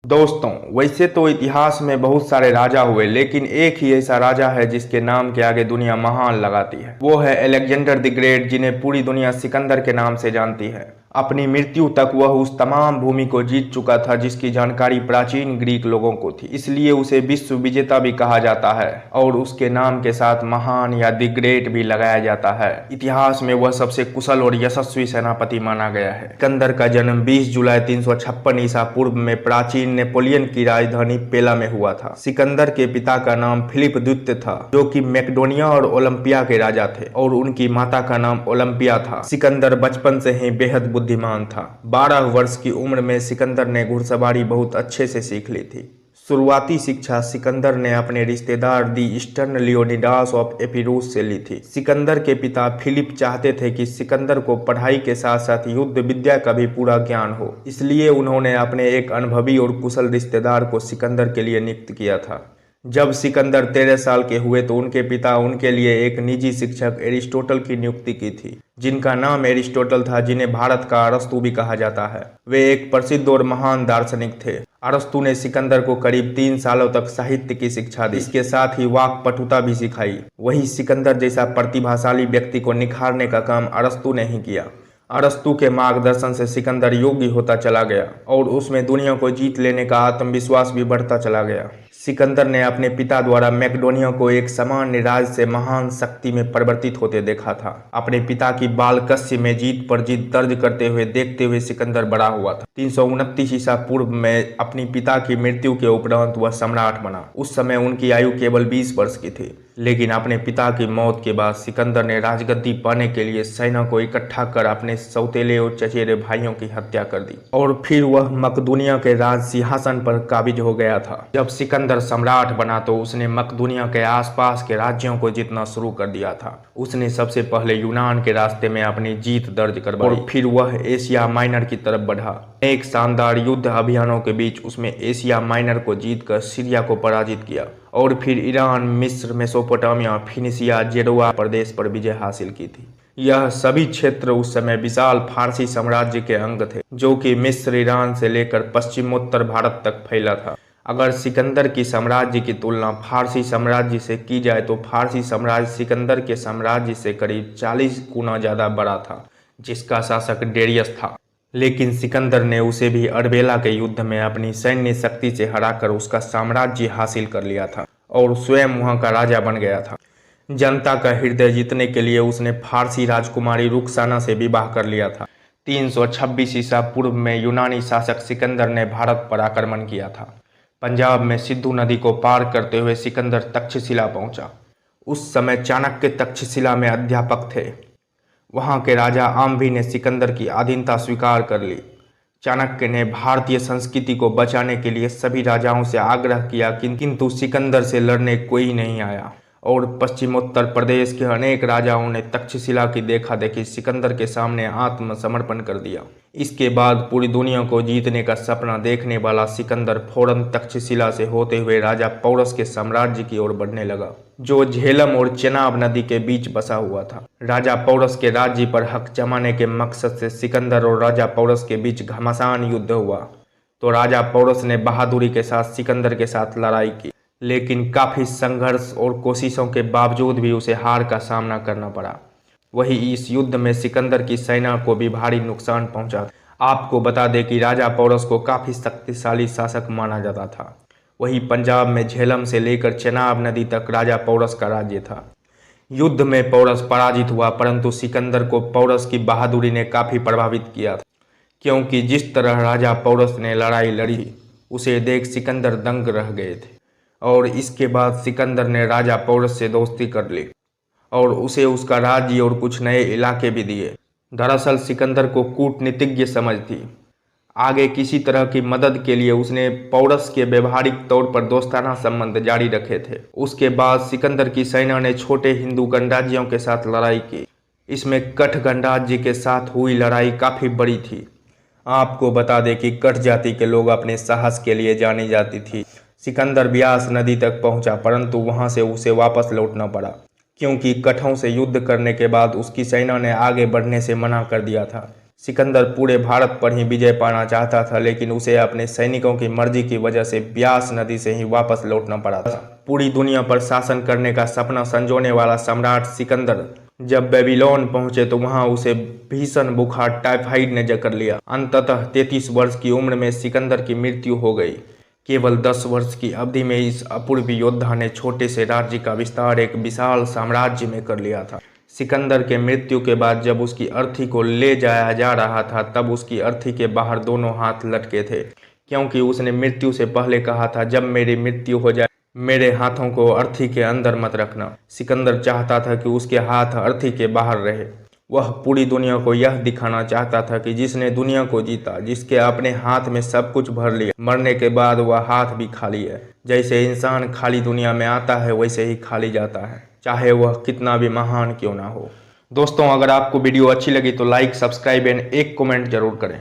दोस्तों, वैसे तो इतिहास में बहुत सारे राजा हुए, लेकिन एक ही ऐसा राजा है जिसके नाम के आगे दुनिया महान लगाती है। वो है अलेक्जेंडर द ग्रेट, जिन्हें पूरी दुनिया सिकंदर के नाम से जानती है। अपनी मृत्यु तक वह उस तमाम भूमि को जीत चुका था जिसकी जानकारी प्राचीन ग्रीक लोगों को थी, इसलिए उसे विश्व विजेता भी कहा जाता है और उसके नाम के साथ महान या द ग्रेट भी लगाया जाता है। इतिहास में वह सबसे कुशल और यशस्वी सेनापति माना गया है। सिकंदर का जन्म 20 जुलाई 356 ईसा पूर्व में प्राचीन नेपोलियन की राजधानी पेला में हुआ था। सिकंदर के पिता का नाम फिलिप द्वितीय था, जो कि मैकेडोनिया और ओलंपिया के राजा थे, और उनकी माता का नाम ओलंपिया था। सिकंदर बचपन से ही बेहद बुद्धिमान था। 12 वर्ष की उम्र में सिकंदर ने घुड़सवारी बहुत अच्छे से सीख ली थी। शुरुआती शिक्षा सिकंदर ने अपने रिश्तेदार दी ईस्टर्न लियोनिडास ऑफ एपिरूस से ली थी। सिकंदर के पिता फिलिप चाहते थे कि सिकंदर को पढ़ाई के साथ साथ युद्ध विद्या का भी पूरा ज्ञान हो, इसलिए उन्होंने अपने एक अनुभवी और कुशल रिश्तेदार को सिकंदर के लिए नियुक्त किया था। जब सिकंदर 13 साल के हुए तो उनके पिता उनके लिए एक निजी शिक्षक एरिस्टोटल की नियुक्ति की थी, जिनका नाम एरिस्टोटल था, जिन्हें भारत का अरस्तु भी कहा जाता है। वे एक प्रसिद्ध और महान दार्शनिक थे। अरस्तु ने सिकंदर को करीब 3 सालों तक साहित्य की शिक्षा दी, इसके साथ ही वाक पटुता भी सिखाई। वहीं सिकंदर जैसा प्रतिभाशाली व्यक्ति को निखारने का काम अरस्तु ने ही किया। अरस्तु के मार्गदर्शन से सिकंदर योग्य होता चला गया और उसमें दुनिया को जीत लेने का आत्मविश्वास भी बढ़ता चला गया। सिकंदर ने अपने पिता द्वारा मैकेडोनिया को एक सामान्य राज्य से महान शक्ति में परिवर्तित होते देखा था। अपने पिता की बालकस्य में जीत पर जीत दर्ज करते हुए देखते हुए सिकंदर बड़ा हुआ था। 329 ईसा पूर्व में अपनी पिता की मृत्यु के उपरांत वह सम्राट बना। उस समय उनकी आयु केवल 20 वर्ष की थी, लेकिन अपने पिता की मौत के बाद सिकंदर ने राजगद्दी पाने के लिए सेना को इकट्ठा कर अपने सौतेले और चचेरे भाइयों की हत्या कर दी और फिर वह मकदूनिया के राज सिंहासन पर काबिज हो गया था। जब सिकंदर सम्राट बना तो उसने मकदूनिया के आसपास के राज्यों को जीतना शुरू कर दिया था। उसने सबसे पहले यूनान के रास्ते में अपनी जीत दर्ज करवाई और फिर वह एशिया माइनर की तरफ बढ़ा। एक शानदार युद्ध अभियानों के बीच उसने एशिया माइनर को जीतकर सीरिया को पराजित किया और फिर ईरान, मिस्र, मेसोपोटामिया, फिनिशिया, जेरोआ प्रदेश पर विजय हासिल की थी। यह सभी क्षेत्र उस समय विशाल फारसी साम्राज्य के अंग थे, जो कि मिस्र, ईरान से लेकर पश्चिमोत्तर भारत तक फैला था। अगर सिकंदर की साम्राज्य की तुलना फारसी साम्राज्य से की जाए तो फारसी साम्राज्य सिकंदर के साम्राज्य से करीब 40 गुना ज़्यादा बड़ा था, जिसका शासक डेरियस था। लेकिन सिकंदर ने उसे भी अर्बेला के युद्ध में अपनी सैन्य शक्ति से हराकर उसका साम्राज्य हासिल कर लिया था और स्वयं वहां का राजा बन गया था। जनता का हृदय जीतने के लिए उसने फारसी राजकुमारी रुखसाना से विवाह कर लिया था। 326 ईसा पूर्व में यूनानी शासक सिकंदर ने भारत पर आक्रमण किया था। पंजाब में सिंधु नदी को पार करते हुए सिकंदर तक्षशिला पहुंचा। उस समय चाणक्य तक्षशिला में अध्यापक थे। वहां के राजा आम्भी ने सिकंदर की अधीनता स्वीकार कर ली। चाणक्य ने भारतीय संस्कृति को बचाने के लिए सभी राजाओं से आग्रह किया, किंतु सिकंदर से लड़ने कोई नहीं आया और पश्चिमोत्तर प्रदेश के अनेक राजाओं ने तक्षशिला की देखा देखी सिकंदर के सामने आत्मसमर्पण कर दिया। इसके बाद पूरी दुनिया को जीतने का सपना देखने वाला सिकंदर फौरन तक्षशिला से होते हुए राजा पौरस के साम्राज्य की ओर बढ़ने लगा, जो झेलम और चेनाब नदी के बीच बसा हुआ था। राजा पौरस के राज्य पर हक जमाने के मकसद से सिकंदर और राजा पौरस के बीच घमासान युद्ध हुआ, तो राजा पौरस ने बहादुरी के साथ सिकंदर के साथ लड़ाई की, लेकिन काफ़ी संघर्ष और कोशिशों के बावजूद भी उसे हार का सामना करना पड़ा। वही इस युद्ध में सिकंदर की सेना को भी भारी नुकसान पहुंचा। आपको बता दें कि राजा पौरस को काफ़ी शक्तिशाली शासक माना जाता था। वही पंजाब में झेलम से लेकर चेनाब नदी तक राजा पौरस का राज्य था। युद्ध में पौरस पराजित हुआ, परंतु सिकंदर को पौरस की बहादुरी ने काफ़ी प्रभावित किया था, क्योंकि जिस तरह राजा पौरस ने लड़ाई लड़ी उसे देख सिकंदर दंग रह गए थे और इसके बाद सिकंदर ने राजा पौरस से दोस्ती कर ली और उसे उसका राज्य और कुछ नए इलाके भी दिए। दरअसल सिकंदर को कूटनीतिज्ञ समझ थी। आगे किसी तरह की मदद के लिए उसने पौरस के व्यवहारिक तौर पर दोस्ताना संबंध जारी रखे थे। उसके बाद सिकंदर की सेना ने छोटे हिंदू गणराज्यों के साथ लड़ाई की। इसमें कठ गणराज्य के साथ हुई लड़ाई काफ़ी बड़ी थी। आपको बता दें कि कठ जाति के लोग अपने साहस के लिए जानी जाती थी। सिकंदर ब्यास नदी तक पहुंचा, परंतु वहां से उसे वापस लौटना पड़ा, क्योंकि कठों से युद्ध करने के बाद उसकी सेना ने आगे बढ़ने से मना कर दिया था। सिकंदर पूरे भारत पर ही विजय पाना चाहता था, लेकिन उसे अपने सैनिकों की मर्जी की वजह से ब्यास नदी से ही वापस लौटना पड़ा था। पूरी दुनिया पर शासन करने का सपना संजोने वाला सम्राट सिकंदर जब बेबीलोन पहुंचे तो वहां उसे भीषण बुखार टाइफाइड ने जकड़ लिया। अंततः 33 वर्ष की उम्र में सिकंदर की मृत्यु हो गई। केवल 10 वर्ष की अवधि में इस अपूर्व योद्धा ने छोटे से राज्य का विस्तार एक विशाल साम्राज्य में कर लिया था। सिकंदर के मृत्यु के बाद जब उसकी अर्थी को ले जाया जा रहा था तब उसकी अर्थी के बाहर दोनों हाथ लटके थे, क्योंकि उसने मृत्यु से पहले कहा था, जब मेरी मृत्यु हो जाए मेरे हाथों को अर्थी के अंदर मत रखना। सिकंदर चाहता था कि उसके हाथ अर्थी के बाहर रहे। वह पूरी दुनिया को यह दिखाना चाहता था कि जिसने दुनिया को जीता, जिसके अपने हाथ में सब कुछ भर लिया, मरने के बाद वह हाथ भी खाली है। जैसे इंसान खाली दुनिया में आता है वैसे ही खाली जाता है, चाहे वह कितना भी महान क्यों ना हो। दोस्तों, अगर आपको वीडियो अच्छी लगी तो लाइक, सब्सक्राइब एंड एक कमेंट जरूर करें।